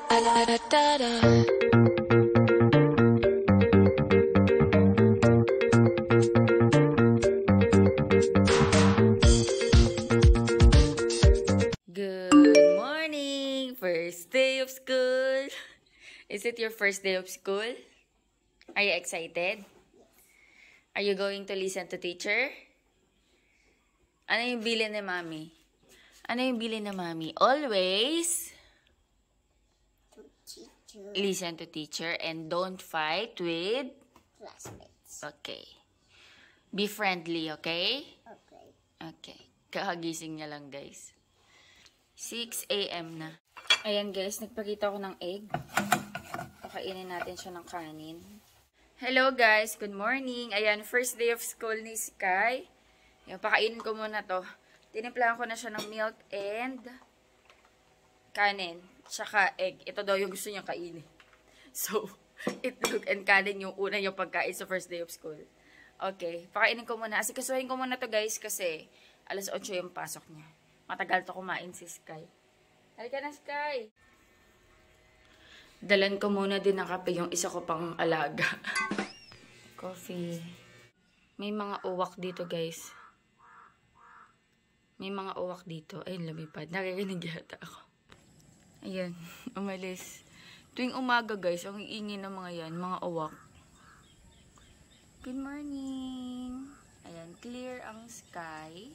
Good morning! First day of school! Is it your first day of school? Are you excited? Are you going to listen to teacher? Ano yung bilin ni Mami? Ano yung bilin ni Mami? Always listen to teacher and don't fight with classmates. Okay. Be friendly, okay? Okay. Okay. Kakagising niya lang, guys. 6 a.m. na. Ayan, guys. Nagpakita ko ng egg. Pakainin natin siya ng kanin. Hello, guys. Good morning. Ayan, first day of school ni Sky. Ayan, pakainin ko muna to. Tinimplahan ko na siya ng milk and kanin. Tsaka egg. Ito daw yung gusto niya kainin. So, itlog and kanin yung una yung pagkain sa first day of school. Okay. Pakainin ko muna. Asikasuhin ko muna to, guys, kasi alas 8 yung pasok niya. Matagal to kumain si Sky. Halika na, Sky! Dalan ko muna din ng kape yung isa ko pang alaga. Coffee. May mga uwak dito, guys. May mga uwak dito. Ay, lumipad. Nakirinig yata ako. Ayan, umalis. Tuwing umaga, guys, ang iingin ng mga yan, mga uwak. Good morning! Ayan, clear ang sky.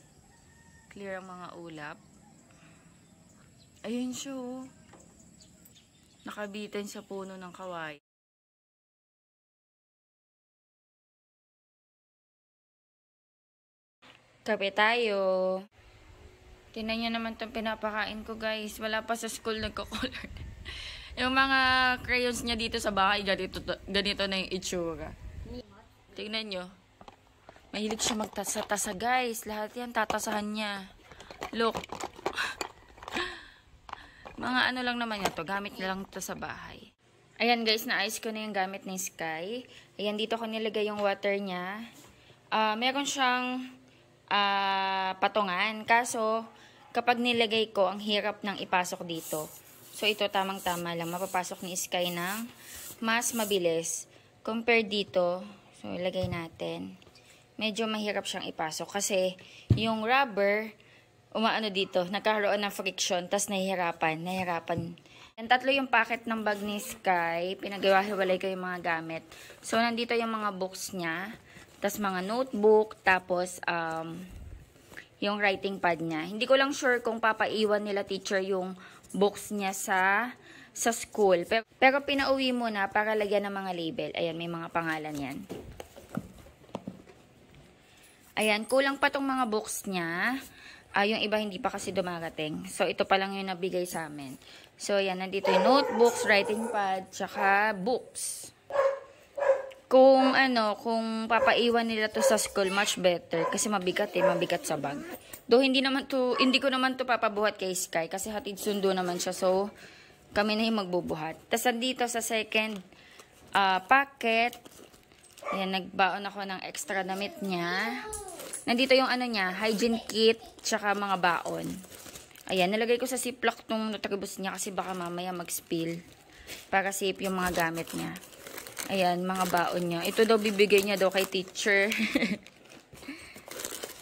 Clear ang mga ulap. Ayun siya, oh. Nakabitan sa puno ng kaway. Kape tayo. Tingnan niyo naman itong pinapakain ko, guys. Wala pa sa school nagko-color. Yung mga crayons niya dito sa bahay, ganito na yung itsura. Tingnan niyo. Mahilig siya magtasa-tasa, guys. Lahat yan, tatasahan niya. Look. Mga ano lang naman niya to. Gamit na lang to sa bahay. Ayan, guys. Naayos ko na yung gamit ni Sky. Ayan, dito ko nilagay yung water niya. Meron siyang patungan. Kaso, kapag nilagay ko, ang hirap nang ipasok dito. So, ito tamang-tama lang. Mapapasok ni Sky ng mas mabilis. Compare dito. So, ilagay natin. Medyo mahirap siyang ipasok kasi yung rubber, umaano dito, nagkaroon ng friction, tas nahihirapan. Yan, tatlo yung packet ng bag ni Sky, pinagawa-hiwalay ko yung mga gamit. So, nandito yung mga books niya, tas mga notebook, tapos, yung writing pad niya. Hindi ko lang sure kung papaiwan nila teacher yung books niya sa school. Pero pinauwi muna para lagyan ng mga label. Ayan, may mga pangalan yan. Ayan, kulang pa tong mga books niya. Yung iba hindi pa kasi dumarating. So, ito pa lang yung nabigay sa amin. So, ayan, nandito yung notebooks, writing pad, tsaka books. Kung papaiwan nila to sa school, much better. Kasi mabigat mabigat sa bag. Though, hindi ko naman to papabuhat kay Sky kasi hatid sundo naman siya. So, kami na yung magbubuhat. Tapos, dito sa second packet, ayan, nagbaon ako ng extra damit niya. Nandito yung niya, hygiene kit, tsaka mga baon. Ayan, nalagay ko sa ziplock tong nutribus niya kasi baka mamaya mag-spill. Para safe yung mga gamit niya. Ayan, mga baon niya. Ito daw bibigay niya daw kay teacher.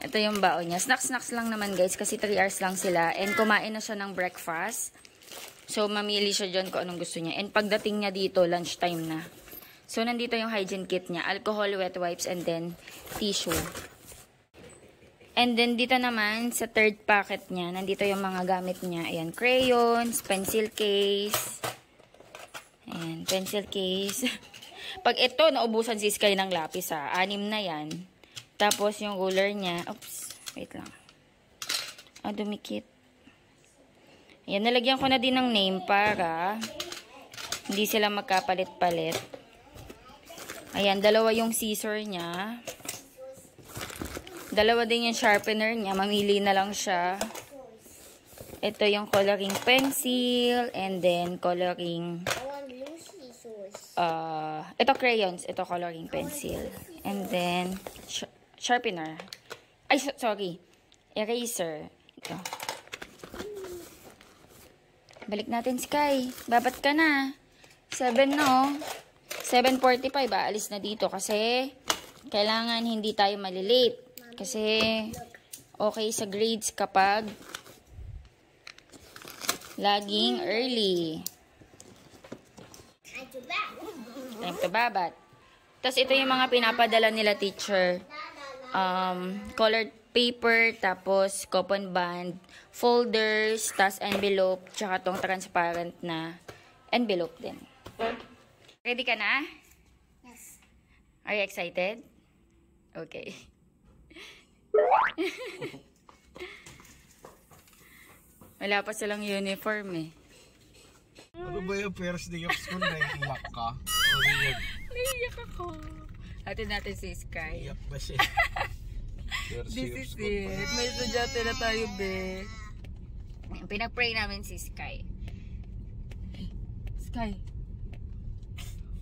Ito yung baon niya. Snacks lang naman, guys, kasi 3 hours lang sila. And kumain na siya ng breakfast. So, mamili siya dyan kung anong gusto niya. And pagdating niya dito, lunchtime na. So, nandito yung hygiene kit niya. Alcohol, wet wipes, and then tissue. And then, dito naman, sa third packet niya, nandito yung mga gamit niya. Ayan, crayons, pencil case. Ayan, pencil case. Pag ito, naubusan si Sky ng lapis, 6 na yan. Tapos, yung ruler niya. Oops, wait lang. Dumikit. Ayan, nalagyan ko na din ng name para hindi sila magkapalit-palit. Ayan, 2 yung scissor niya. 2 din yung sharpener niya. Mamili na lang siya. Ito yung coloring pencil. And then, coloring... ito crayons. Ito coloring pencil. And then, sharpener. Ay, sorry. Eraser. Ito. Balik natin, Sky. Babat ka na. 7 no? 7:45 aalis na dito kasi kailangan hindi tayo malilate. Kasi okay sa grades kapag laging early. Time to babat. Tapos ito yung mga pinapadala nila teacher. Colored paper, tapos coupon band, folders, tas envelope, tsaka tong transparent na envelope din. Ready ka na? Yes. Are you excited? Okay. Wala pa silang uniform eh. Ano ba yung first day of school na iiyak ka? Naiiyak ako. Atin natin si Sky. Iyak ba siya? This is it. May estudyante na tayo, be. Pinag-pray namin si Sky. Sky.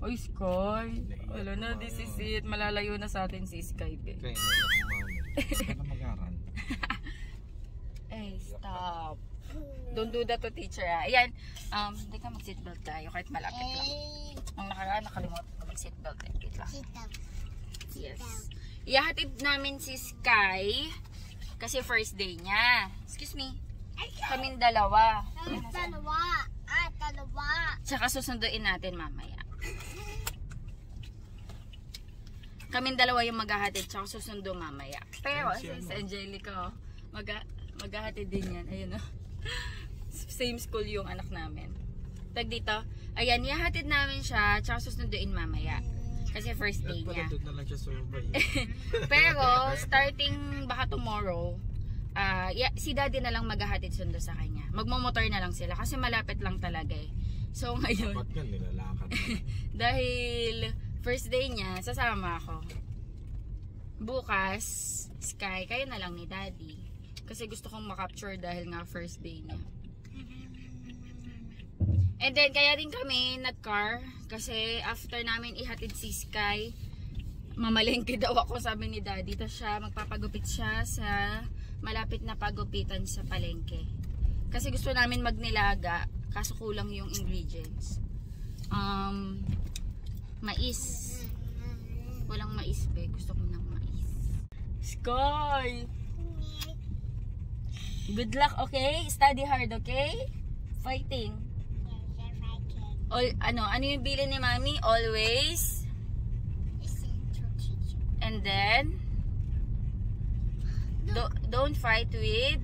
Oy, Sky. Wala na, this is it. Malalayo na sa atin si Sky, be. Kaya naiyak mo mami. Ano mag-aral? Eh, stop. Don't do that to teacher, ah. Ayan, hindi ka mag-seatbelt tayo kahit malapit lang. Ang nakaraan, nakalimutan ko mag-seatbelt. Wait lang. Yes. Ihahatid namin si Sky kasi first day niya. Excuse me. Kaming dalawa. Dalawa. Tsaka susunduin natin mamaya. Kaming dalawa yung maghahatid tsaka susundo mamaya. Pero si Angelica, maghahatid din yan. Ayun o. Same school yung anak namin. Tag dito. Ayan, ihahatid namin siya tsaka susunduin mamaya. Kasi first day niya. Doon na lang siya sumabay. Pero, starting baka tomorrow, si daddy na lang maghahatid sundo sa kanya. Magmamotor na lang sila kasi malapit lang talaga eh. So ngayon, Ba't yan? Nilalakad na. dahil first day niya, sasama ako. Bukas, Sky, kayo na lang ni daddy. Kasi gusto kong makapture dahil nga first day niya. And then, kaya din kami nag-car kasi after namin ihatid si Sky, mamalengke daw ako, sabi ni daddy. Tapos siya, magpapagupit siya sa malapit na pagupitan sa palengke. Kasi gusto namin magnilaga, kaso kulang yung ingredients. Mais. Walang mais, be. Gusto ko ng mais. Sky! Good luck, okay? Study hard, okay? Fighting. Ano yung bilin ni Mami? Always. And then, don't fight with.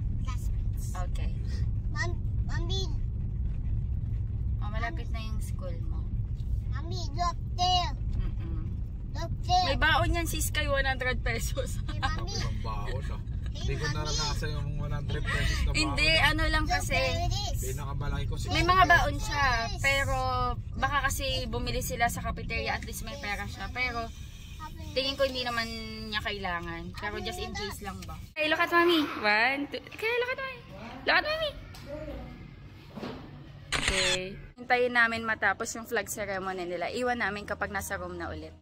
Okay. Mami, Malapit na yung school mo. Mami, look there. Look there. May baon yan si Sky, 100 pesos. Hey, Mami. Ang baho siya. Hindi ko naranasan yung 100 pesos na baho. Hindi, ano lang kasi. Pinakamalaki ko May mga baon siya, pero baka kasi bumili sila sa cafeteria, at least may pera siya. Pero tingin ko hindi naman niya kailangan. Pero just in case lang ba. Okay, look at Mami. 1, 2. Okay, look at Mami. Look at Mami. Okay. Hintayin namin matapos yung flag ceremony nila. Iwan namin kapag nasa room na ulit.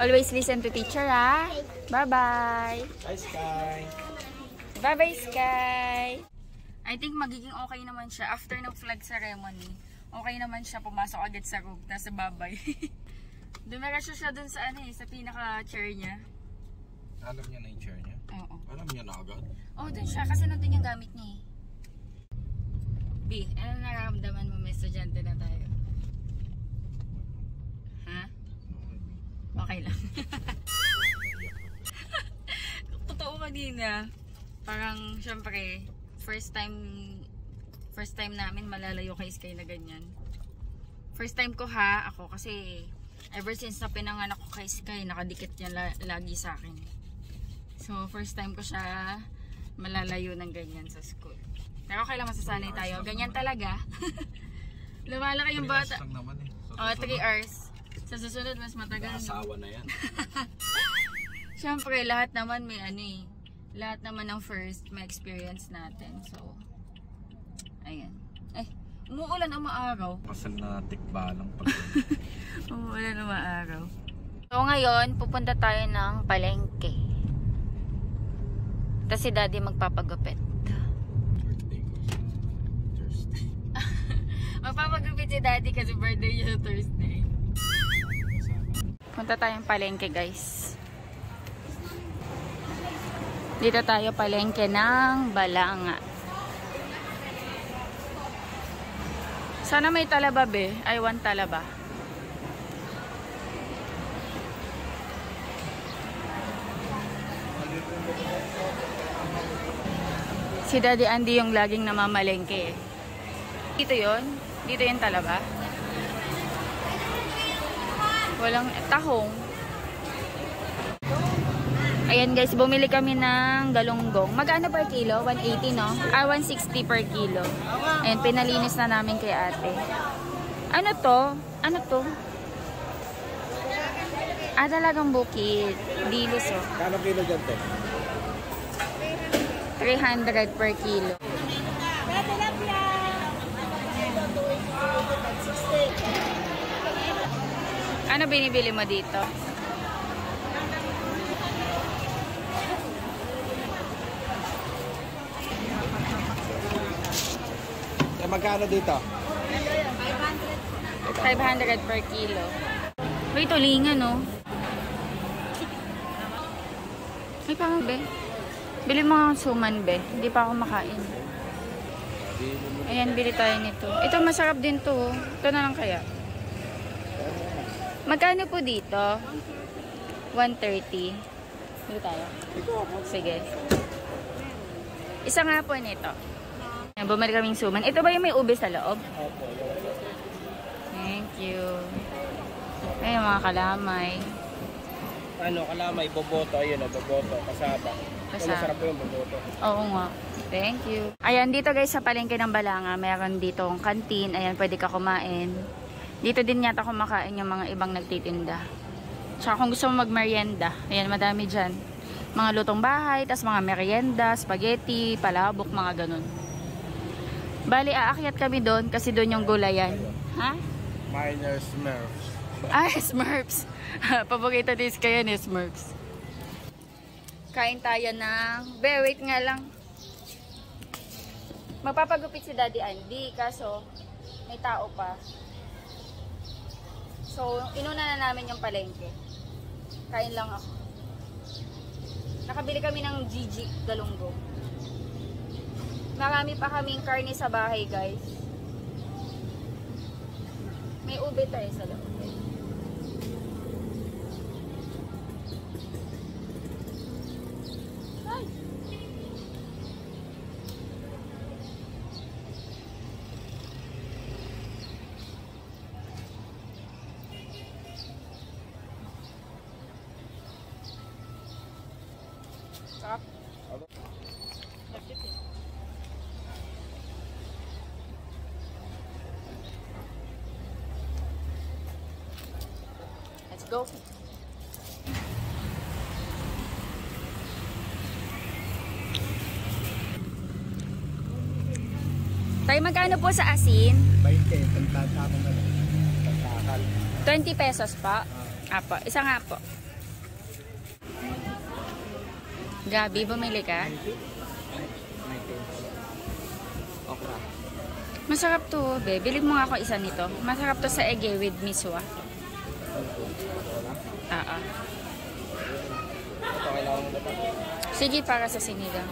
Always listen to teacher, ah. Bye-bye. Hi, Sky. Bye-bye, Sky. I think magiging okay naman siya after ng flag ceremony. Okay naman siya, pumasok agad sa room, nasa babay. Dumiretso siya dun sa sa pinaka-chair niya. Alam niya na yung chair niya? Oo. Alam niya na agad? Oh, dun siya kasi nandun yung gamit niya. B, ano nararamdaman mo, may estudyante na tayo? Ha? Okay lang. Totoo kanina. Parang, syempre, first time namin malalayo kay Sky na ganyan. First time ko ako kasi ever since na pinanganak ko kay Sky, nakadikit niya lagi sa akin. So, first time ko siya malalayo ng ganyan sa school. Pero okay lang, masasanay tayo. Ganyan talaga. Lumalaki yung bata. 3 hours lang naman eh. Oh, 3 hours. Sa susunod, mas matagal. Asawa na yan. Siyempre, lahat naman may Lahat naman ng first may experience natin. So, ayan. Ay, umuulan o maaraw? Pasal na tikbalang pag Umuulan o maaraw. So, ngayon, pupunta tayo ng palengke. Tapos si Daddy magpapagupit. birthday ko sa Thursday. Magpapagupit si Daddy kasi birthday niya sa Thursday. Punta tayong palengke, guys. Dito tayo palengke ng Balanga. Sana may talaba, be. I want talaba. Si Daddy Andy yung laging namamalengke eh. Dito yun? Dito yung talaba? Walang tahong. Ayan guys, bumili kami ng galunggong. Magkano per kilo? 180 no? 160 per kilo. Ayan, pinalinis na namin kay ate. Ano to? Ano to? Talagang bukid. Dilis oh. Kano kilo dyan, te? 300 per kilo. Ano binibili mo dito? Magkano dito? 500 per kilo. Uy, tulingan no? Ay, parang be. Bili mo ang suman be. Hindi pa ako makain. Ayan, bili tayo nito. Ito masarap din to. Ito na lang kaya. Magkano po dito? 130. Bili tayo. Sige. Isa nga po nito. Ayan, bumili kaming suman. Ito ba yung may ube sa loob? Thank you. Ayan, mga kalamay. Ano, kalamay, boboto. Ayun, boboto. Kasaba. Masarap po yung boboto. Oo nga. Thank you. Ayan, dito guys sa palengke ng Balanga, mayroon dito ang kantin. Ayan, pwede ka kumain. Dito din yata kumakain yung mga ibang nagtitinda. Tsaka kung gusto mo magmerienda, ayan, madami dyan. Mga lutong bahay, tas mga merienda, spaghetti, palabok, mga ganun. Bali, aakyat kami doon kasi doon yung gulayan. Ha? Minor Smurfs. Smurfs. Pabagita dis kaya ni Smurfs. Kain tayo ng... wait nga lang. Magpapagupit si Daddy Andy, kaso may tao pa. So, inuna na namin yung palengke. Kain lang ako. Nakabili kami ng Gigi galunggong. Marami pa kaming karne sa bahay, guys. May ube tayo sa loob. Ay! Sarap. Let's go. Tayo, magkano po sa asin? 20, pantata ko na lang. Pagkakal. 20 pesos pa. Apo, isa nga po. Gabi, bumili ka? Okra. Masarap to, be. Bili mo nga ako isa nito. Masarap to sa ege with miswa. Oo. Ito kailangan mo na ba? Sige, para sa sinigang.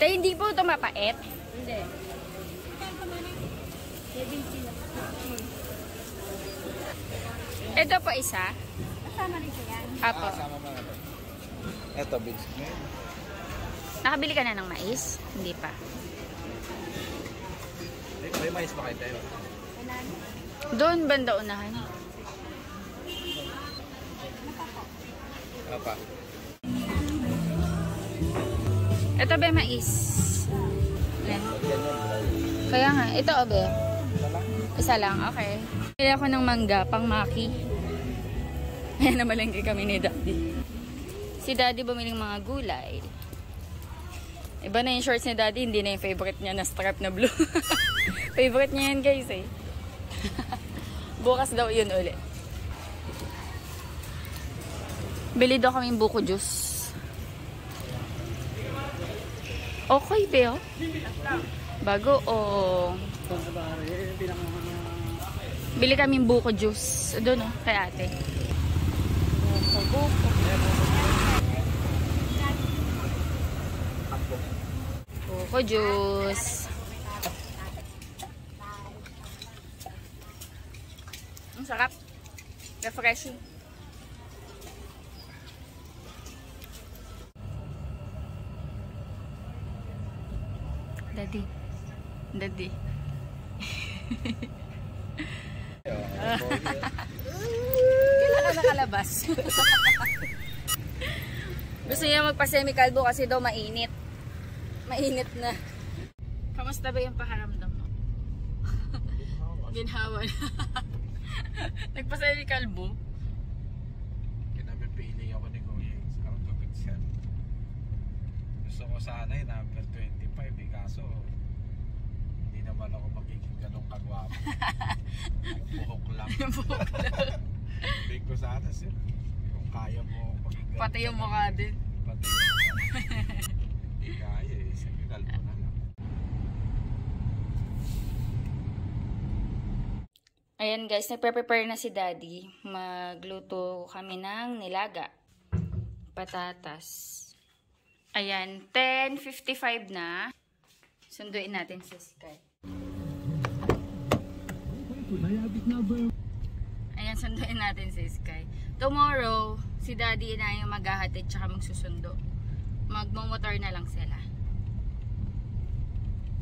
Tayo, hindi po ito mapait. Hindi. Ito po isa. Kasama rin siya yan. Apo. Sama mga ito. Ito, beans. Nakabili ka na ng mais? Hindi pa. May mais ba kayo tayo? Doon, banda unahan. Apa? Ito ba yung mais? Yan. Kaya nga, ito o be? Isa lang, okay. Kaya ako ng mangga, pang maki. Ayan, namalengke kami ni Daddy. Si Daddy bumiling mga gulay. Iba na yung shorts ni Daddy, hindi na yung favorite niya na strap na blue. Favorite niya yan guys eh. Bukas daw yun uli. Bili daw kaming buko juice. Okay, Beo. Bago o... Bili kaming buko juice. Doon o, kay ate. Buko. Buko juice. Ang sarap. Refreshing. Daddy. Daddy. Kailan ka nakalabas? Gusto niya magpa-semi-kalbo kasi daw mainit. Mainit na. Kamusta ba yung pakiramdam mo? Ginhawa na. Nagpa-semi-kalbo? Kinapipili ako ni Kuya sa orthopedic. Gusto ko sana yung number 25 eh, kaso hindi naman ako magiging ganong kagwapo. Buhok lang. Buhok lang. Big ko sana sir, kung kaya mo maging ganun. Pati yung mukha din. Pati yung mukha. Hindi kaya eh, sige kalbo na lang. Ayan guys, nagpe-prepare na si Daddy. Magluto kami ng nilaga. Patatas. Ayan, 10:55 na. Sunduin natin si Sky. Ayan, sunduin natin si Sky. Tomorrow, si Daddy na yung maghahatid tsaka magsusundo. Magmomotor na lang sila.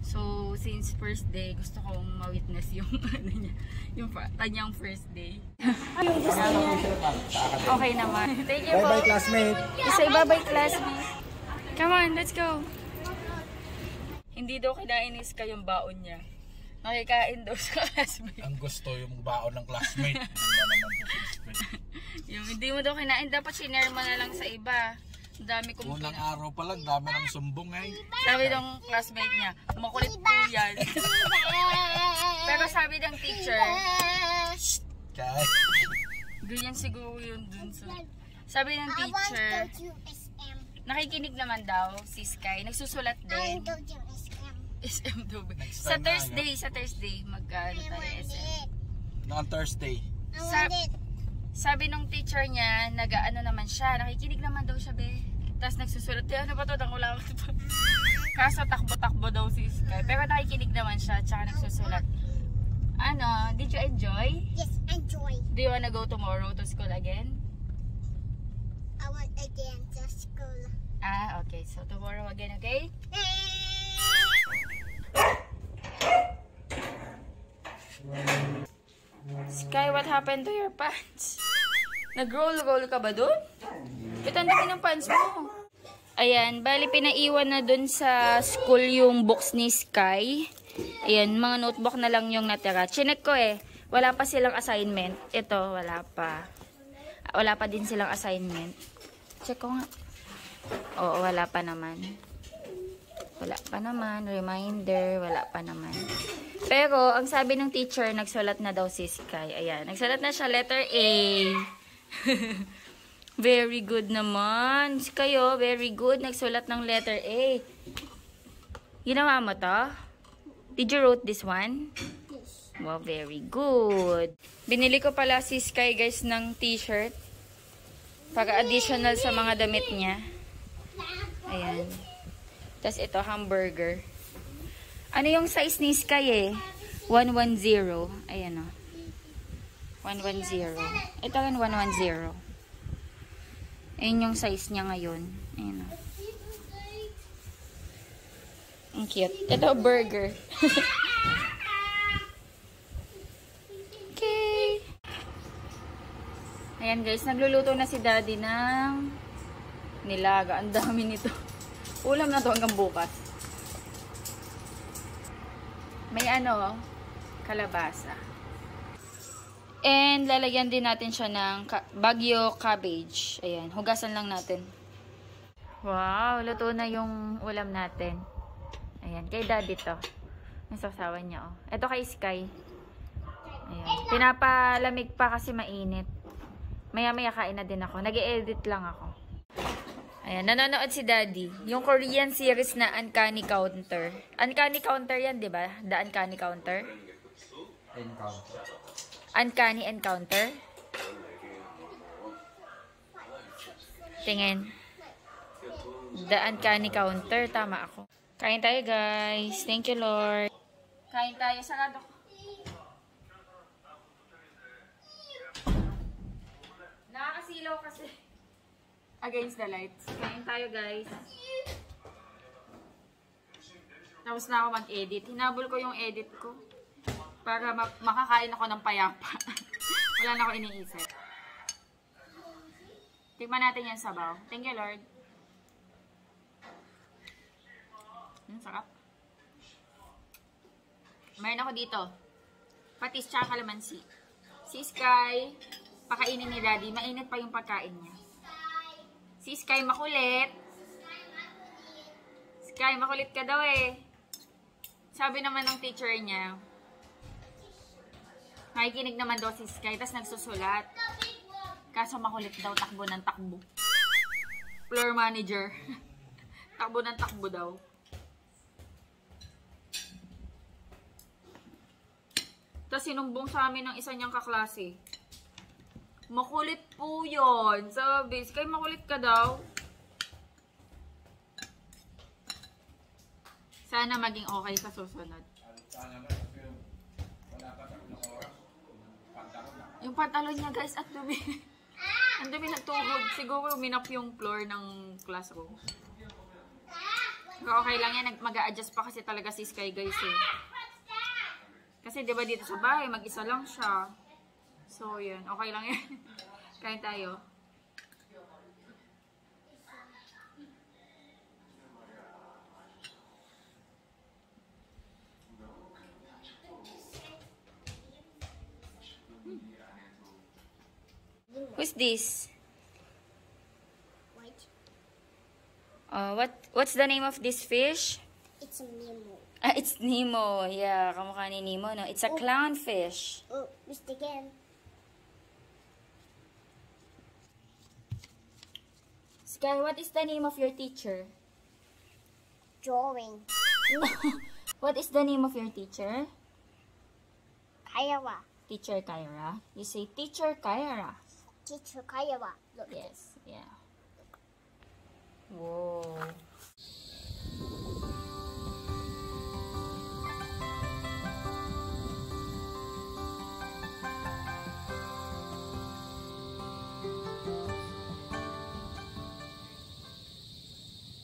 So, since first day, gusto kong ma-witness yung ano niya, yung kanyang first day. Anong gusto niya? Okay naman. Thank you po. Bye-bye classmate. Say bye-bye classmate. Come on, let's go. Hindi daw kinain ni Sky yung baon niya. Nakikain daw sa classmate. Ang gusto yung baon ng classmate. Hindi mo naman po classmate. Yung hindi mo daw kinain, dapat sinare mo na lang sa iba. Ang dami kong Unang araw pa lang, dami ng sumbong eh. Sabi ng classmate niya, makulit po yan. Pero sabi ng teacher, Kaya, ganyan siguro yun dun sa... Sabi ng teacher, nakikinig naman daw si Sky, nagsusulat din. SM daw ba? Sa Thursday, mag-ano tayo SM. noong Thursday. Sabi nung teacher niya, nag-ano naman siya, nakikinig naman daw siya, be. Tapos nagsusulat, ano ba to, wala ko ito. Kaso takbo-takbo daw si Sky. Pero nakikinig naman siya, tsaka nagsusulat. Ano, did you enjoy? Yes, enjoy. Do you wanna go tomorrow to school again? I want again to school. Ah, okay. So tomorrow again, okay? Sky, what happened to your pants? Nag-roll-roll ka ba dun? Ito ang dami ng pants mo. Ayan, bali pinaiwan na dun sa school yung books ni Sky. Ayan, mga notebook na lang yung natira. Chinek ko eh. Wala pa silang assignment. Ito, wala pa. Wala pa din silang assignment. Check ko nga. Oo, wala pa naman. Wala pa naman. Reminder, wala pa naman. Pero, ang sabi ng teacher, nagsulat na daw si Sky. Ayan, nagsulat na siya, letter A. Very good naman. Sky, oh, very good. Nagsulat ng letter A. Ginawa mo to? Did you wrote this one? Yes. Wow, very good. Binili ko pala si Sky, guys, ng t-shirt. Para additional sa mga damit niya. Ayan. Tapos ito, hamburger. Ano yung size ni Sky eh? 110. Ayan o. 110. Ito rin 110. Ayan yung size niya ngayon. Ayan o. Ang cute. Ito, burger. Okay. Ayan guys, nagluluto na si Daddy ng nilaga. Ang dami nito. Ulam na to hanggang bukas. May ano, kalabasa. And lalagyan din natin siya ng bagyo cabbage. Ayan, hugasan lang natin. Wow, luto na yung ulam natin. Ayan, kay Daddy to. Yung sasawan niya, oh. Ito kay Sky. Ayan. Pinapalamig pa kasi mainit. Maya-maya kain na din ako. Nag-e-edit lang ako. Ayan, nanonood si Daddy. Yung Korean series na Uncanny Counter. Uncanny Counter yan, di ba? The Uncanny Counter. Uncanny Encounter. Tingin. The Uncanny Counter. Tama ako. Kain tayo, guys. Thank you, Lord. Kain tayo. Sarado ko. Nakakasilaw kasi. Against the lights. Kain tayo, guys. Tapos na ako mag-edit. Hinabol ko yung edit ko. Para makakain ako ng payapa. Wala na ako iniisip. Tikman natin yan sabaw. Thank you, Lord. Sarap. Mayroon ako dito. Patis tsaka kalamansi. Si Sky, pakainin ni Daddy. Mainit pa yung pagkain niya. Si Sky, makulit. Sky, makulit ka daw eh. Sabi naman ng teacher niya. Nakikinig naman daw si Sky, tapos nagsusulat. Kaso makulit daw, takbo ng takbo. Floor manager. Takbo ng takbo daw. Tapos sinumbong sa amin ng isa niyang kaklase. Makulit po yun. Sabi, Sky, makulit ka daw. Sana maging okay sa susunod. Yung pantalon niya, guys, at dumi. Ang dumi nagtugod. Siguro minap yung floor ng classroom. Pero okay lang yan. Mag-a-adjust pa kasi talaga si Sky, guys, eh. Kasi diba dito sa bahay, mag-isa lang siya. So, yun. Okay lang yan. Kain tayo. Who's this? What's the name of this fish? It's a Nemo. Ah, it's Nemo. Yeah, kamukha ni Nemo, no? It's a clownfish. Oh, missed again. Sky, what is the name of your teacher? Drawing. What is the name of your teacher? Kaiwa. Teacher Kyra. You say Teacher Kyra. Teacher Kaiwa. Look. Yes, yeah. Whoa.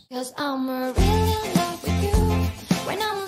Cause I'm really in love with you when I'm